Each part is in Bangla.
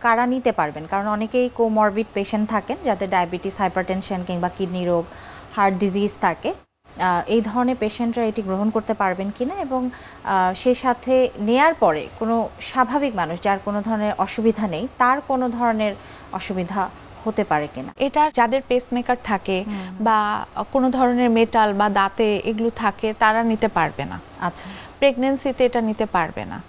কারা নিতে পারবেন? কারণ অনেকেই কোমরবিড পেশেন্ট থাকেন যাদের ডায়াবেটিস, হাইপারটেনশন কিংবা কিডনি রোগ, হার্ট ডিজিজ থাকে। এই ধরনের পেশেন্টরা এটি গ্রহণ করতে পারবেন কিনা, এবং সেই সাথে নেয়ার পরে কোনো স্বাভাবিক মানুষ যার কোনো ধরনের অসুবিধা নেই তার কোনো ধরনের অসুবিধা হতে পারে কিনা? এটা যাদের পেসমেকার থাকে বা কোনো ধরনের মেটাল বা দাঁতে এগুলো থাকে তারা নিতে পারবে না। আচ্ছা, প্রেগন্যান্সিতে এটা নিতে পারবে না।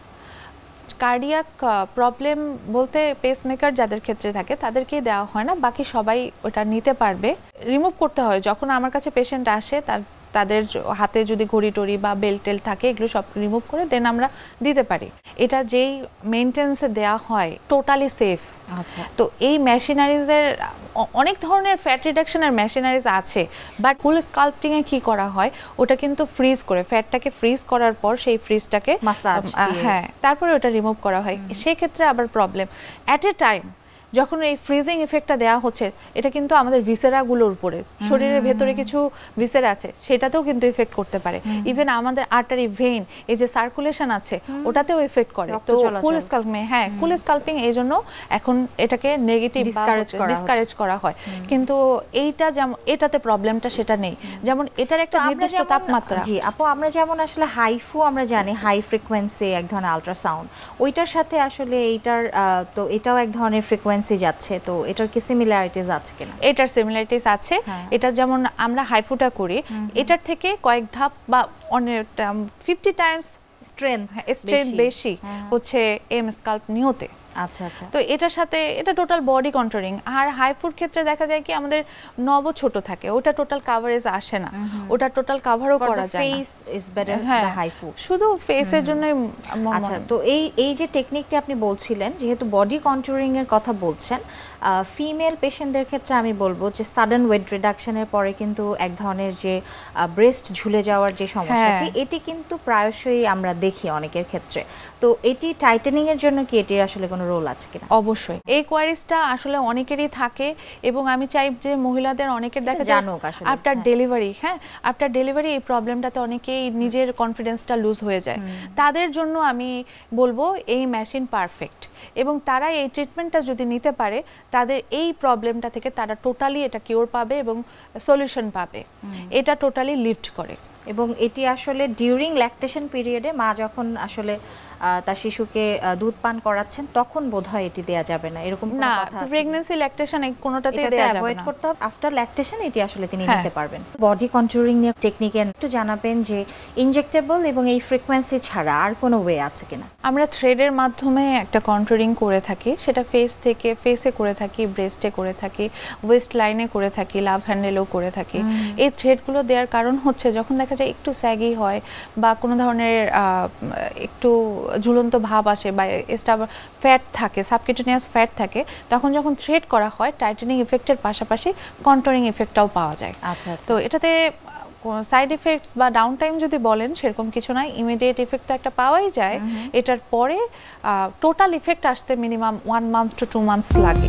কার্ডিয়াক প্রবলেম বলতে পেসমেকার যাদের ক্ষেত্রে থাকে তাদেরকেই দেওয়া হয় না, বাকি সবাই ওটা নিতে পারবে। রিমুভ করতে হয় যখন আমার কাছে পেশেন্ট আসে, তাদের হাতে যদি ঘড়ি টড়ি বা বেল্ট টেল থাকে এগুলো সব রিমুভ করে দেন আমরা দিতে পারি। এটা যেই মেইনটেন্সে দেওয়া হয় টোটালি সেফ। আচ্ছা, তো এই মেশিনারিজের অনেক ধরনের ফ্যাট রিডাকশনের মেশিনারিজ আছে, বাট ফুল স্কাল্পটিংয়ে কি করা হয় ওটা কিন্তু ফ্রিজ করে, ফ্যাটটাকে ফ্রিজ করার পর সেই ফ্রিজটাকে মাসাজ দিয়ে, হ্যাঁ, তারপরে ওটা রিমুভ করা হয়। সেক্ষেত্রে আবার প্রবলেম অ্যাট এ টাইম যখন এই ফ্রিজিং ইফেক্টটা দেওয়া হচ্ছে, এটা কিন্তু আমাদের ভিসেরাগুলোর উপরে, শরীরের ভেতরে কিছু ভিসেরা আছে সেটাতেও কিন্তু ইফেক্ট করতে পারে। ইভেন আমাদের আর্টারি, ভেইন, এই যে সার্কুলেশন আছে ওটাতেও ইফেক্ট করে। তো ফুল স্কাল্পিং, হ্যাঁ, ফুল স্কাল্পিং এই জন্য এখন এটাকে নেগেটিভ ডিসকারেজ করা হয়। কিন্তু এইটা যেমন এটাতে প্রবলেমটা সেটা নেই, যেমন এটার একটা নির্দিষ্ট তাপমাত্রা। জি আপু, আমরা যেমন আসলে হাইফু আমরা জানি, হাই ফ্রিকোয়েন্সি এক ধরনের আল্ট্রাসাউন্ড, ওইটার সাথে আসলে এইটার তো এটাও এক ধরনের ফ্রিকোয়েন্সি যাচ্ছে, তো এটার কি সিমিলারিটিস আছে কিনা? এটার সিমিলারিটিস আছে। এটা যেমন আমরা হাইফুটা করি, এটার থেকে কয়েক ধাপ বা অনেক 50 টাইমস স্ট্রেংথ বেশি হচ্ছে এম স্কাল্প নিওতে। আচ্ছা আচ্ছা। তো এটার সাথে এটা টোটাল বডি কন্ট্রোলিং। আর হাইফুর ক্ষেত্রে দেখা যায় কি আমাদের নব ছোট থাকে, ওটা টোটাল কাভারেজ আসে না, ওটা টোটাল কাভারও করা যায় না। ফেস ইজ বেটার দ্য হাইফু, শুধু ফেসের জন্যই। আচ্ছা, তো এই যে টেকনিকটি আপনি বলছিলেন, যেহেতু বডি কন্ট্রোলিং এর কথা বলছেন, ফিমেল পেশেন্টদের ক্ষেত্রে আমি বলবো যে সাডেন ওয়েট রিডাকশনের পরে কিন্তু এক ধরনের যে ব্রেস্ট ঝুলে যাওয়ার যে সমস্যাটি, এটি কিন্তু প্রায়শই আমরা দেখি অনেকের ক্ষেত্রে। তো এটি টাইটেনিং এর জন্য কি এটির আসলে কোনো রোল আছে কিনা? অবশ্যই এই কোয়ারিজটা আসলে অনেকেরই থাকে, এবং আমি চাই যে মহিলাদের অনেকের দেখা যায় আফটার ডেলিভারি, আফটার ডেলিভারি এই প্রবলেমটাতে অনেকেই নিজের কনফিডেন্সটা লুজ হয়ে যায়। তাদের জন্য আমি বলবো এই মেশিন পারফেক্ট, এবং তারা এই ট্রিটমেন্টটা যদি নিতে পারে তাদের এই প্রবলেমটা থেকে তারা টোটালি এটা কিওর পাবে এবং সলিউশন পাবে। এটা টোটালি লিফট করে। এবং এটি আসলে ডিউরিং ল্যাকটেশন পিরিয়ডে মা যখন আসলে তার শিশুকে দুধ পান করাচ্ছেন তখন বোধহয় এটি দেয়া যাবে না, এরকম কোনো কথা আছে? প্রেগন্যান্সি ল্যাকটেশন কোনোটাতেই দেয়া যাবে না, অ্যাভয়েড করতে হবে। আফটার ল্যাকটেশন এটি আসলে তিনি নিতে পারবেন। বডি কন্ট্রোলিং নিয়ে টেকনিকে একটু জানাবেন যে ইনজেক্টেবল এবং এই ফ্রিকোয়েন্সি ছাড়া আর কোনো ওয়ে আছে কিনা? আমরা থ্রেডের মাধ্যমে একটা কন্ট্রোলিং করে থাকি, সেটা ফেসে করে থাকি, ব্রেস্টে করে থাকি, ওয়েস্ট লাইনে করে থাকি, লাভ হ্যান্ডেলেও করে থাকি। এই থ্রেডগুলো দেওয়ার কারণ হচ্ছে যখন দেখা যায় একটু স্যাগি হয় বা কোনো ধরনের একটু ঝুলন্ত ভাব আসে বা ফ্যাট থাকে, সাবকিউটেনিয়াস ফ্যাট থাকে, তখন যখন থ্রেড করা হয় টাইটেনিং ইফেক্টের পাশাপাশি কন্ট্রোলিং ইফেক্টটাও পাওয়া যায়। আচ্ছা, তো এটাতে সাইড ইফেক্টস বা ডাউন টাইম যদি বলেন সেরকম কিছু নাই, ইমিডিয়েট ইফেক্ট তো একটা পাওয়াই যায়। এটার পরে টোটাল ইফেক্ট আসতে মিনিমাম 1 মান্থ to 2 মান্থস লাগে।